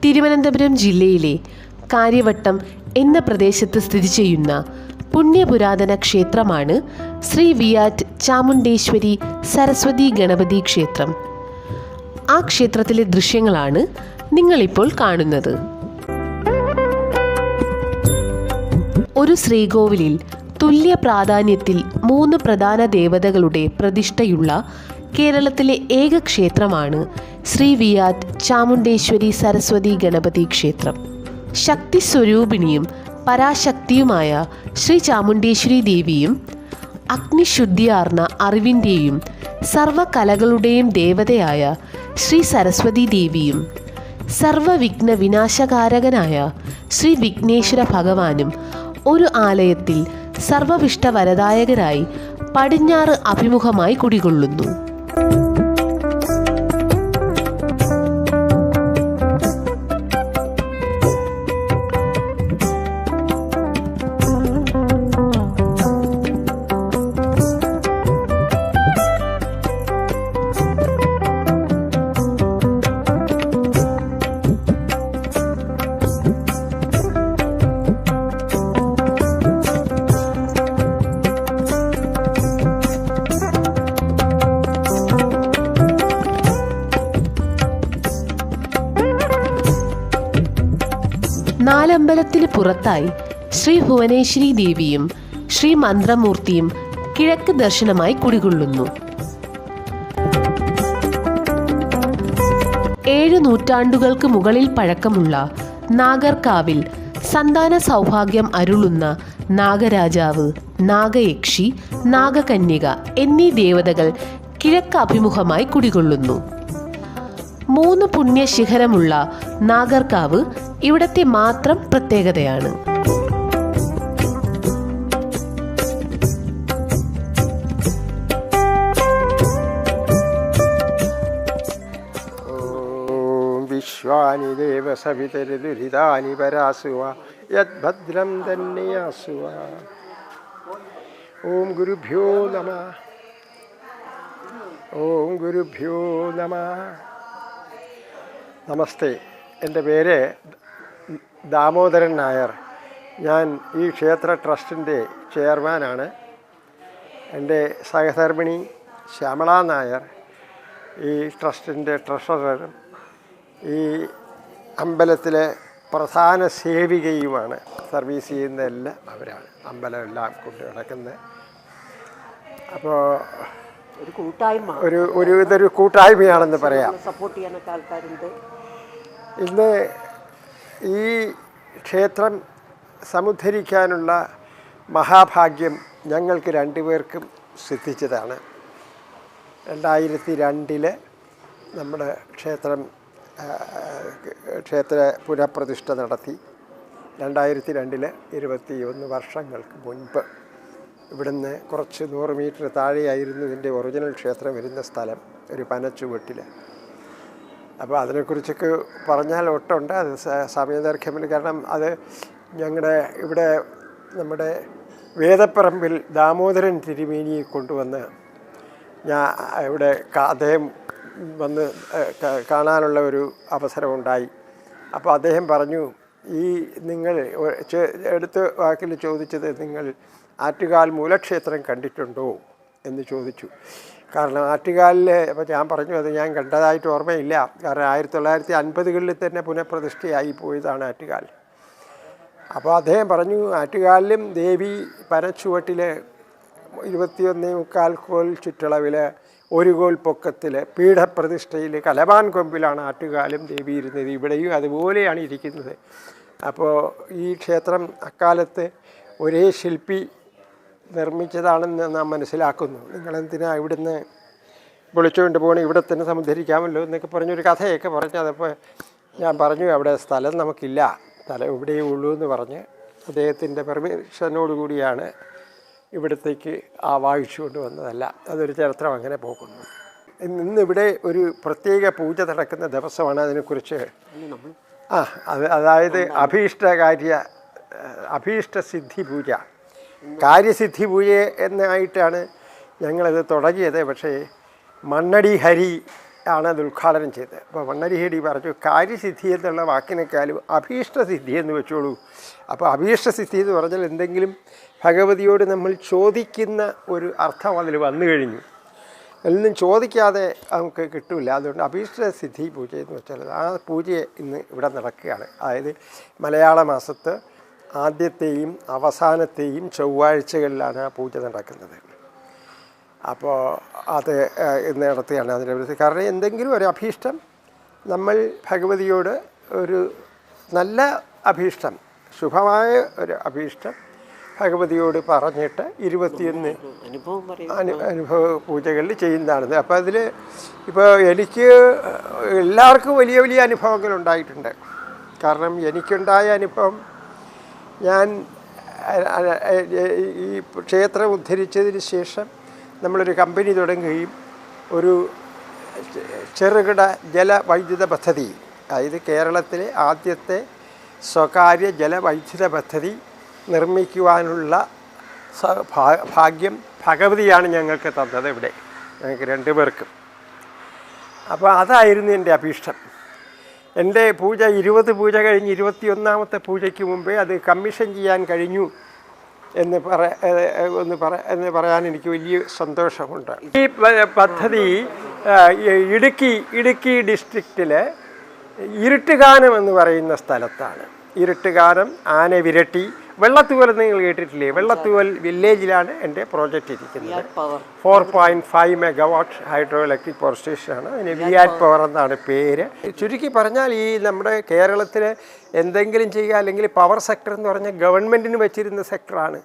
തിരുവനന്തപുരം ജില്ലയിലെ കാര്യവട്ടം എന്ന പ്രദേശത്ത് സ്ഥിതി ചെയ്യുന്ന പുണ്യപുരാതന ക്ഷേത്രമാണ് ശ്രീ വിയാറ്റ് ചാമുണ്ടേശ്വരി സരസ്വതി ഗണപതി ക്ഷേത്രം. ആ ക്ഷേത്രത്തിലെ ദൃശ്യങ്ങളാണ് നിങ്ങളിപ്പോൾ കാണുന്നത്. ഒരു ശ്രീകോവിലിൽ തുല്യ പ്രാധാന്യത്തിൽ 3 പ്രധാന ദേവതകളുടെ പ്രതിഷ്ഠയുള്ള കേരളത്തിലെ ഏക ക്ഷേത്രമാണ് ശ്രീ വിയാറ്റ് ചാമുണ്ടേശ്വരി സരസ്വതി ഗണപതി ക്ഷേത്രം. ശക്തി സ്വരൂപിണിയും പരാശക്തിയുമായ ശ്രീ ചാമുണ്ടേശ്വരി ദേവിയും അഗ്നിശുദ്ധിയാർന്ന അറിവിൻ്റെയും സർവകലകളുടെയും ദേവതയായ ശ്രീ സരസ്വതി ദേവിയും സർവവിഘ്ന വിനാശകാരകനായ ശ്രീ വിഘ്നേശ്വര ഭഗവാനും ഒരു ആലയത്തിൽ സർവവിഷ്ടവരദായകരായി പടിഞ്ഞാറ് അഭിമുഖമായി കുടികൊള്ളുന്നു. നാലമ്പലത്തിന് പുറത്തായി ശ്രീ ഭുവനേശ്വരി ദേവിയും ശ്രീ മന്ത്രമൂർത്തിയും കിഴക്ക് ദർശനമായി കുടികൊള്ളുന്നു. 7 നൂറ്റാണ്ടുകൾക്ക് മുകളിൽ പഴക്കമുള്ള നാഗർകാവിൽ സന്താന സൗഭാഗ്യം അരുളുന്ന നാഗരാജാവ്, നാഗയക്ഷി, നാഗകന്യക എന്നീ ദേവതകൾ കിഴക്ക് അഭിമുഖമായി കുടികൊള്ളുന്നു. 3 പുണ്യശിഖരമുള്ള നാഗർകാവ് ഇവിടത്തെ മാത്രം പ്രത്യേകതയാണ്. വിശ്വാനി ദേവസവിതരുരിതാനി പരാസുവ യദ്ഭദ്രം തന്നെയാസുവ. ഓം ഗുരുഭ്യോ നമഃ. ഓം ഗുരുഭ്യോ നമഃ. നമസ്തേ. എൻ്റെ പേര് ദാമോദരൻ നായർ. ഞാൻ ഈ ക്ഷേത്ര ട്രസ്റ്റിൻ്റെ ചെയർമാനാണ്. എൻ്റെ സഹധർമ്മിണി ശ്യാമള നായർ ഈ ട്രസ്റ്റിൻ്റെ ട്രഷററും ഈ അമ്പലത്തിലെ പ്രധാന സേവികയുമാണ്. സർവീസ് ചെയ്യുന്നതെല്ലാം അവരാണ്. അമ്പലമെല്ലാം കൊണ്ട് നടക്കുന്നത്. അപ്പോൾ ഒരു കൂട്ടായ്മ, ഇതൊരു കൂട്ടായ്മയാണെന്ന് പറയാം. സപ്പോർട്ട് ചെയ്യാനൊക്കെ ആൾക്കാരുണ്ട്. ഇന്ന് ഈ ക്ഷേത്രം സമുദ്ധരിക്കാനുള്ള മഹാഭാഗ്യം ഞങ്ങൾക്ക് 2 പേർക്കും സിദ്ധിച്ചതാണ്. 2002 നമ്മുടെ ക്ഷേത്ര പുനഃപ്രതിഷ്ഠ നടത്തി. 2002 21 വർഷങ്ങൾക്ക് മുൻപ് ഇവിടുന്ന് കുറച്ച് 100 മീറ്റർ താഴെയായിരുന്നു ഇതിൻ്റെ ഒറിജിനൽ ക്ഷേത്രം വരുന്ന സ്ഥലം, ഒരു പനച്ചുവെട്ടിൽ. അപ്പോൾ അതിനെക്കുറിച്ചൊക്കെ പറഞ്ഞാൽ ഒട്ടുണ്ട്. അത് സമയദൈർഘ്യമില്ല. കാരണം അത് ഞങ്ങളുടെ ഇവിടെ നമ്മുടെ വേദപ്പറമ്പിൽ ദാമോദരൻ തിരുമേനിയെ കൊണ്ടുവന്ന് ഇവിടെ അദ്ദേഹം വന്ന് കാണാനുള്ള ഒരു അവസരമുണ്ടായി. അപ്പോൾ അദ്ദേഹം പറഞ്ഞു, ഈ നിങ്ങൾ എടുത്ത വാക്കിൽ ചോദിച്ചത്, നിങ്ങൾ ആറ്റുകാൽ മൂലക്ഷേത്രം കണ്ടിട്ടുണ്ടോ എന്ന് ചോദിച്ചു. കാരണം ആറ്റുകാലിൽ അപ്പോൾ ഞാൻ പറഞ്ഞു അത് ഞാൻ കണ്ടതായിട്ട് ഓർമ്മയില്ല. കാരണം 1950കളിൽ തന്നെ പുനഃപ്രതിഷ്ഠയായി പോയതാണ് ആറ്റുകാൽ. അപ്പോൾ അദ്ദേഹം പറഞ്ഞു, ആറ്റുകാലിലും ദേവി പനച്ചുവട്ടിൽ 21.25 കോൽ ചുറ്റളവിൽ 1 കോൽ പൊക്കത്തിൽ പീഠപ്രതിഷ്ഠയിൽ കലമാൻ കൊമ്പിലാണ് ആറ്റുകാലും ദേവി ഇരുന്നത്. ഇവിടെയും അതുപോലെയാണ് ഇരിക്കുന്നത്. അപ്പോൾ ഈ ക്ഷേത്രം അക്കാലത്ത് ഒരേ ശില്പി നിർമ്മിച്ചതാണെന്ന് നാം മനസ്സിലാക്കുന്നു. നിങ്ങളെന്തിനാ ഇവിടുന്ന് വിളിച്ചുകൊണ്ട് പോകണം, ഇവിടെ തന്നെ സമുദ്ധരിക്കാമല്ലോ എന്നൊക്കെ പറഞ്ഞൊരു കഥയൊക്കെ പറഞ്ഞു. അതപ്പോൾ ഞാൻ പറഞ്ഞു, അവിടെ സ്ഥലം നമുക്കില്ല, സ്ഥലം ഇവിടെയേ ഉള്ളൂ എന്ന് പറഞ്ഞ് അദ്ദേഹത്തിൻ്റെ പെർമിഷനോടുകൂടിയാണ് ഇവിടത്തേക്ക് വായിച്ചു കൊണ്ടുവന്നതല്ല. അതൊരു ചരിത്രം അങ്ങനെ പോകുന്നു. ഇന്നിവിടെ ഒരു പ്രത്യേക പൂജ നടക്കുന്ന ദിവസമാണ്. അതിനെക്കുറിച്ച് അതായത് അഭീഷ്ടകാര്യ അഭീഷ്ടസിദ്ധി പൂജ, കാര്യസിദ്ധി പൂജ എന്നായിട്ടാണ് ഞങ്ങളത് തുടങ്ങിയത്. പക്ഷേ മണ്ണടി ഹരി ആണ് അത് ഉദ്ഘാടനം ചെയ്തത്. അപ്പോൾ മണ്ണടി ഹരി പറഞ്ഞു കാര്യസിദ്ധി എന്നുള്ള വാക്കിനേക്കാളും അഭീഷ്ടസിദ്ധി എന്ന് വെച്ചോളൂ. അപ്പോൾ അഭീഷ്ടസിദ്ധി എന്ന് പറഞ്ഞാൽ എന്തെങ്കിലും ഭഗവതിയോട് നമ്മൾ ചോദിക്കുന്ന ഒരു അർത്ഥം അതിൽ വന്നു കഴിഞ്ഞു. ഒന്നും ചോദിക്കാതെ നമുക്ക് കിട്ടില്ല. അതുകൊണ്ട് അഭീഷ്ടസിദ്ധി പൂജ എന്ന് വെച്ചാൽ ആ പൂജ ഇന്ന് ഇവിടെ നടക്കുകയാണ്. അതായത് മലയാള മാസത്ത് ആദ്യത്തെയും അവസാനത്തെയും ചൊവ്വാഴ്ചകളിലാണ് ആ പൂജ നടക്കുന്നത്. അപ്പോൾ അത് നടത്തുകയാണ് അതിൻ്റെ. കാരണം എന്തെങ്കിലും ഒരു അഭീഷ്ടം നമ്മൾ ഭഗവതിയോട് ഒരു നല്ല അഭീഷ്ടം, ശുഭമായ ഒരു അഭീഷ്ടം ഭഗവതിയോട് പറഞ്ഞിട്ട് 21 അനുഭവ പൂജകളിൽ ചെയ്യുന്നതാണിത്. അപ്പോൾ അതിൽ ഇപ്പോൾ എനിക്ക് എല്ലാവർക്കും വലിയ വലിയ അനുഭവങ്ങൾ ഉണ്ടായിട്ടുണ്ട്. കാരണം എനിക്കുണ്ടായ അനുഭവം, ഞാൻ ഈ ക്ഷേത്രം ഉദ്ധരിച്ചതിന് ശേഷം നമ്മളൊരു കമ്പനി തുടങ്ങുകയും ഒരു ചെറുകിട ജലവൈദ്യുത പദ്ധതി, അതായത് കേരളത്തിലെ ആദ്യത്തെ സ്വകാര്യ ജലവൈദ്യുത പദ്ധതി നിർമ്മിക്കുവാനുള്ള ഭാഗ്യം ഭഗവതിയാണ് ഞങ്ങൾക്ക് തന്നത് ഇവിടെ, ഞങ്ങൾക്ക് 2 പേർക്കും. അപ്പോൾ അതായിരുന്നു എൻ്റെ അഭീഷ്ടം. എൻ്റെ പൂജ 20 പൂജ കഴിഞ്ഞ് 21ാമത്തെ പൂജയ്ക്ക് മുമ്പേ അത് കമ്മീഷൻ ചെയ്യാൻ കഴിഞ്ഞു എന്ന് പറയാൻ എനിക്ക് വലിയ സന്തോഷമുണ്ട്. ഈ പദ്ധതി ഇടുക്കി ഡിസ്ട്രിക്റ്റിലെ ഇരുട്ടുകാനം എന്ന് പറയുന്ന സ്ഥലത്താണ്. ഇരുട്ടുകാനം, ആനവിരട്ടി, വെള്ളത്തൂവൽ നിങ്ങൾ കേട്ടിട്ടില്ലേ? വെള്ളത്തൂവൽ വില്ലേജിലാണ് എൻ്റെ പ്രോജക്റ്റ് ഇരിക്കുന്നത്. 4.5 മെഗാവാട്ട് ഹൈഡ്രോ ഇലക്ട്രിക് പവർ സ്റ്റേഷനാണ്. അതിന് വിയാറ്റ് പവർ എന്നാണ് പേര്. ചുരുക്കി പറഞ്ഞാൽ ഈ നമ്മുടെ കേരളത്തിൽ എന്തെങ്കിലും ചെയ്യുക, അല്ലെങ്കിൽ പവർ സെക്ടർ എന്ന് പറഞ്ഞാൽ ഗവൺമെൻറ്റിന് വെച്ചിരുന്ന സെക്ടറാണ്.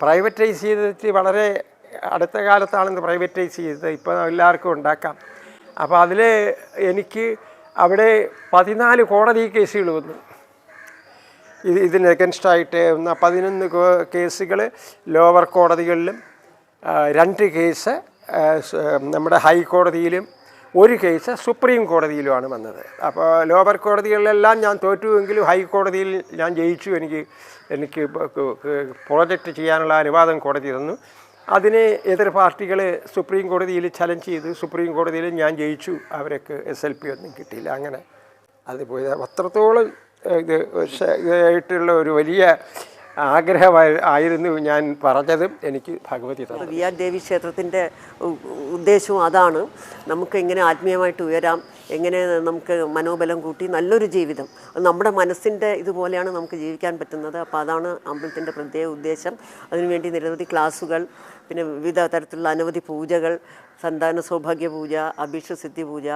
പ്രൈവറ്റൈസ് ചെയ്തിട്ട് വളരെ അടുത്ത കാലത്താണെന്ന് പ്രൈവറ്റൈസ് ചെയ്തത്. ഇപ്പോൾ എല്ലാവർക്കും ഉണ്ടാക്കാം. അപ്പോൾ അതിൽ എനിക്ക് അവിടെ 14 കോടതി കേസുകൾ വന്നു. ഇതിന് എഗൻസ്റ്റായിട്ട് 11 കേസുകൾ ലോവർ കോടതികളിലും, 2 കേസ് നമ്മുടെ ഹൈക്കോടതിയിലും, 1 കേസ് സുപ്രീം കോടതിയിലുമാണ് വന്നത്. അപ്പോൾ ലോവർ കോടതികളിലെല്ലാം ഞാൻ തോറ്റുവെങ്കിലും ഹൈക്കോടതിയിൽ ഞാൻ ജയിച്ചു. എനിക്ക് പ്രോജക്റ്റ് ചെയ്യാനുള്ള അനുവാദം കോടതി തന്നു. അതിനെ എതിർ പാർട്ടികൾ സുപ്രീം കോടതിയിൽ ചലഞ്ച് ചെയ്തു. സുപ്രീം കോടതിയിൽ ഞാൻ ജയിച്ചു. അവർക്ക് SLP ഒന്നും കിട്ടിയില്ല. അങ്ങനെ അത് പോയത് അത്രത്തോളം ഇതായിട്ടുള്ള ഒരു വലിയ ആഗ്രഹമായിരുന്നു ഞാൻ പറഞ്ഞതും എനിക്ക് ഭഗവതി തന്നു. വിയാറ്റ് ദേവി ക്ഷേത്രത്തിൻ്റെ ഉദ്ദേശവും അതാണ്. നമുക്ക് എങ്ങനെ ആത്മീയമായിട്ട് ഉയരാം, എങ്ങനെ നമുക്ക് മനോബലം കൂട്ടി നല്ലൊരു ജീവിതം, അത് നമ്മുടെ മനസ്സിൻ്റെ ഇതുപോലെയാണ് നമുക്ക് ജീവിക്കാൻ പറ്റുന്നത്. അപ്പോൾ അതാണ് അമ്പലത്തിൻ്റെ പ്രത്യേക ഉദ്ദേശം. അതിനുവേണ്ടി നിരവധി ക്ലാസ്സുകൾ, പിന്നെ വിവിധ തരത്തിലുള്ള അനവധി പൂജകൾ, സന്താന സൗഭാഗ്യ പൂജ, അഭീഷ്ടസിദ്ധി പൂജ,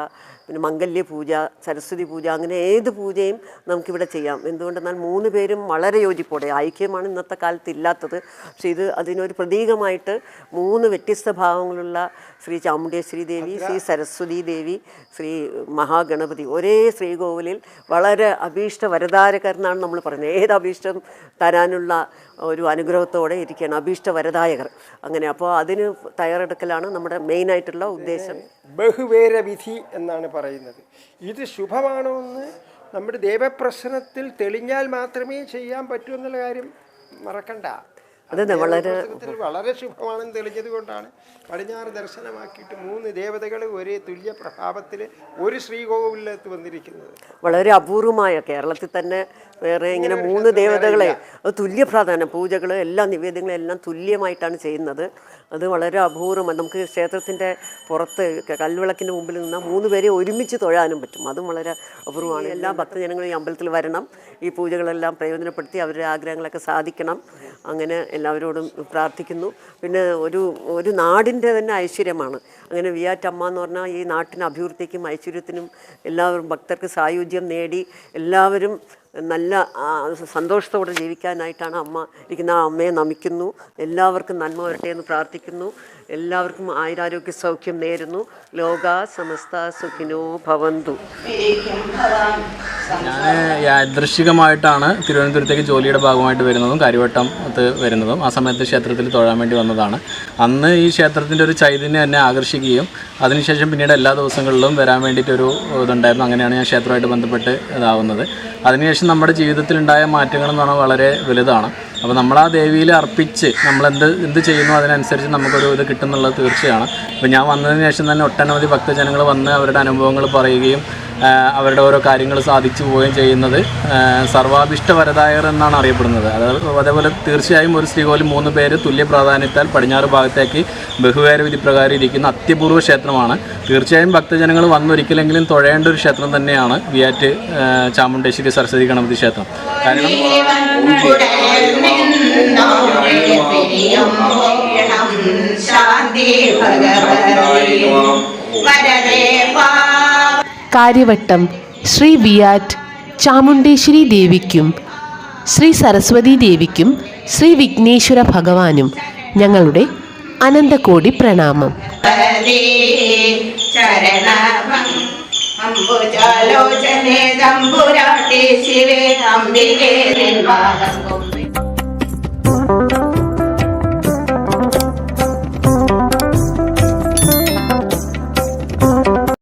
പിന്നെ മംഗല്യ പൂജ, സരസ്വതി പൂജ, അങ്ങനെ ഏത് പൂജയും നമുക്കിവിടെ ചെയ്യാം. എന്തുകൊണ്ടെന്നാൽ 3 പേരും വളരെ യോജിപ്പോടെ, ഐക്യമാണ് ഇന്നത്തെ കാലത്ത് ഇല്ലാത്തത്. പക്ഷേ ഇത് അതിനൊരു പ്രതീകമായിട്ട് 3 വ്യത്യസ്ത ഭാവങ്ങളുള്ള ശ്രീ ചാമുണ്ടേശ്വരി ദേവി, ശ്രീ സരസ്വതി ദേവി, ശ്രീ മഹാഗണപതി ഒരേ ശ്രീകോവിലിൽ വളരെ അഭീഷ്ട വരദായകരെന്നാണ് നമ്മൾ പറയുന്നത്. ഏത് അഭീഷ്ടം തരാനുള്ള ഒരു അനുഗ്രഹത്തോടെ ഇരിക്കുകയാണ് അഭീഷ്ട വരദായകർ. അങ്ങനെ അപ്പോൾ അതിന് തയ്യാറെടുക്കലാണ് നമ്മുടെ മെയിനായിട്ടുള്ള ഉദ്ദേശം. ബഹുവേര വിധി എന്നാണ് പറയുന്നത്. ഇത് ശുഭമാണോ എന്ന് നമ്മുടെ ദേവപ്രശ്നത്തിൽ തെളിഞ്ഞാൽ മാത്രമേ ചെയ്യാൻ പറ്റൂ എന്നുള്ള കാര്യം മറക്കണ്ട. അതെ, വളരെ ശുഭമാണെന്ന് തെളിഞ്ഞത് കൊണ്ടാണ് പടിഞ്ഞാറ് ദർശനമാക്കിയിട്ട് 3 ദേവതകൾ ഒരേ തുല്യ പ്രഭാവത്തിൽ ഒരു ശ്രീകോവിലെത്ത് വന്നിരിക്കുന്നത്. വളരെ അപൂർവമായ, കേരളത്തിൽ തന്നെ വേറെ ഇങ്ങനെ 3 ദേവതകളെ അത് തുല്യ പ്രാധാന്യം, പൂജകൾ എല്ലാ നിവേദ്യങ്ങളും എല്ലാം തുല്യമായിട്ടാണ് ചെയ്യുന്നത്. അത് വളരെ അപൂർവമാണ്. നമുക്ക് ക്ഷേത്രത്തിൻ്റെ പുറത്ത് കൽവിളക്കിൻ്റെ മുമ്പിൽ നിന്നാൽ 3 പേരെ ഒരുമിച്ച് തൊഴാനും പറ്റും. അതും വളരെ അപൂർവമാണ്. എല്ലാ ഭക്തജനങ്ങളും ഈ അമ്പലത്തിൽ വരണം, ഈ പൂജകളെല്ലാം പ്രയോജനപ്പെടുത്തി അവരുടെ ആഗ്രഹങ്ങളൊക്കെ സാധിക്കണം. അങ്ങനെ എല്ലാവരോടും പ്രാർത്ഥിക്കുന്നു. പിന്നെ ഒരു നാടിൻ്റെ തന്നെ ഐശ്വര്യമാണ്. അങ്ങനെ വിയാറ്റമ്മ എന്ന് പറഞ്ഞാൽ ഈ നാട്ടിന് അഭിവൃദ്ധിക്കും ഐശ്വര്യത്തിനും എല്ലാവരും ഭക്തർക്ക് സായുജ്യം നേടി എല്ലാവരും നല്ല സന്തോഷത്തോടെ ജീവിക്കാനായിട്ടാണ് അമ്മ ഇരിക്കുന്ന. ആ അമ്മയെ നമിക്കുന്നു. എല്ലാവർക്കും നന്മ വരട്ടെ എന്ന് പ്രാർത്ഥിക്കുന്നു. എല്ലാവർക്കും ആയുരാരോഗ്യ സൗഖ്യം നേരുന്നു. ലോക സമസ്ത സുഖിനോ ഭവന്തു. ഞാൻ യാദൃശ്ചികമായിട്ടാണ് തിരുവനന്തപുരത്തേക്ക് ജോലിയുടെ ഭാഗമായിട്ട് വരുന്നതും കാര്യവട്ടം വരുന്നതും. ആ സമയത്ത് ക്ഷേത്രത്തിൽ തൊഴാൻ വേണ്ടി വന്നതാണ്. അന്ന് ഈ ക്ഷേത്രത്തിൻ്റെ ഒരു ചൈതന്യം എന്നെ ആകർഷിക്കുകയും അതിനുശേഷം പിന്നീട് എല്ലാ ദിവസങ്ങളിലും വരാൻ വേണ്ടിയിട്ടൊരു ഇതുണ്ടായിരുന്നു. അങ്ങനെയാണ് ഞാൻ ക്ഷേത്രമായിട്ട് ബന്ധപ്പെട്ട് ഇതാവുന്നത്. അതിനുശേഷം ശേഷം നമ്മുടെ ജീവിതത്തിലുണ്ടായ മാറ്റങ്ങൾ എന്ന് പറഞ്ഞാൽ വളരെ വലുതാണ്. അപ്പോൾ നമ്മൾ ആ ദേവിയിൽ അർപ്പിച്ച് നമ്മൾ എന്ത് ചെയ്യുന്നു അതിനനുസരിച്ച് നമുക്കൊരു ഇത് കിട്ടുന്നുള്ളത് തീർച്ചയാണ്. ഇപ്പോൾ ഞാൻ വന്നതിന് ശേഷം തന്നെ ഒട്ടനവധി ഭക്തജനങ്ങൾ വന്ന് അവരുടെ അനുഭവങ്ങൾ പറയുകയും അവരുടെ ഓരോ കാര്യങ്ങൾ സാധിച്ചു പോവുകയും ചെയ്യുന്നത് സർവാഭിഷ്ടവരദായർ എന്നാണ് അറിയപ്പെടുന്നത്. അതേപോലെ തീർച്ചയായും ഒരു ശ്രീകോവിൽ 3 പേര് തുല്യ പ്രാധാന്യത്താൽ പടിഞ്ഞാറ് ഭാഗത്തേക്ക് ബഹുവേര വിധി പ്രകാരം ഇരിക്കുന്ന അത്യപൂർവ്വ ക്ഷേത്രമാണ്. തീർച്ചയായും ഭക്തജനങ്ങൾ വന്നൊരിക്കലെങ്കിലും തൊഴേണ്ട ഒരു ക്ഷേത്രം തന്നെയാണ് വിയാറ്റ് ചാമുണ്ടേശ്വരി സരസ്വതി ഗണപതി ക്ഷേത്രം. കാരണം കാര്യവട്ടം ശ്രീ വിയാറ്റ് ചാമുണ്ടേശ്വരി ദേവിക്കും ശ്രീ സരസ്വതി ദേവിക്കും ശ്രീ വിഘ്നേശ്വര ഭഗവാനും ഞങ്ങളുടെ അനന്തകോടി പ്രണാമം. അംബുജാലോചനേ തമ്പുരാട്ടി ശിവേ അംബികേ